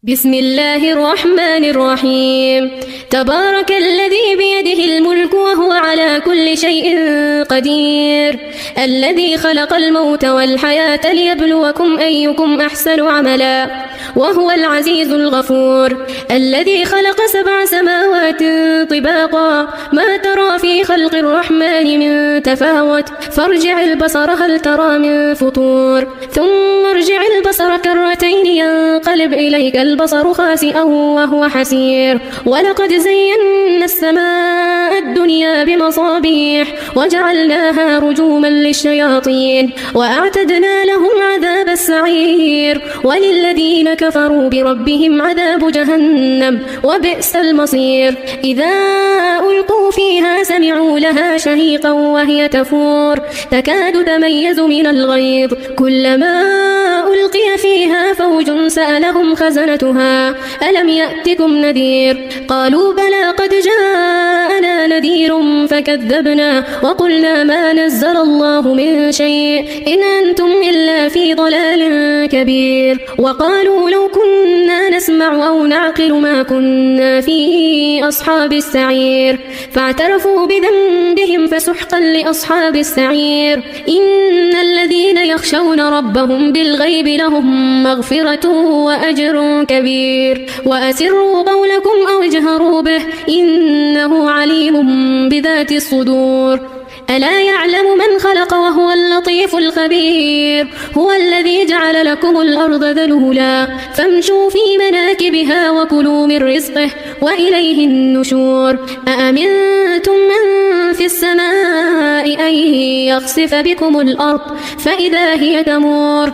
بسم الله الرحمن الرحيم. تبارك الذي بيده الملك وهو على كل شيء قدير، الذي خلق الموت والحياة ليبلوكم أيكم أحسن عملا، وهو العزيز الغفور، الذي خلق 7 سماوات طباقا ما ترى في خلق الرحمن من تفاوت، فارجع البصر هل ترى من فطور، ثم ارجع البصر كرتين ينقلب إليك البصر خاسئا وهو حسير، ولقد زينا السماء الدنيا بمصابيح وجعلناها رجوما للشياطين وأعتدنا لهم عذاب السعير، وللذين كفروا بربهم عذاب جهنم وبئس المصير. إذا ألقوا فيها سمعوا لها شهيقا وهي تفور تكاد تميز من الغيظ، كلما ألقي فيها فوج سألهم خزنتها ألم يأتكم نذير، قالوا بلى قد جاءنا نذير فكذبنا وقلنا ما نزل الله من شيء إن أنتم إلا في ضلال كبير، وقالوا لو كنا نسمع أو نعقل ما كنا في أصحاب السعير، فاعترفوا بذنبهم فسحقا لأصحاب السعير. إن الذين يخشون ربهم بالغيب لهم مغفرة وأجر كبير، وأسروا قولكم أو اجهروا به إنه عليم بذات الصدور. ألا يعلم من خلق وهو اللطيف الخبير، هو الذي جعل لكم الأرض ذلولا فامشوا في مناكبها وكلوا من رزقه وإليه النشور. أأمنتم من في السماء أن يخسف بكم الأرض فإذا هي تمور.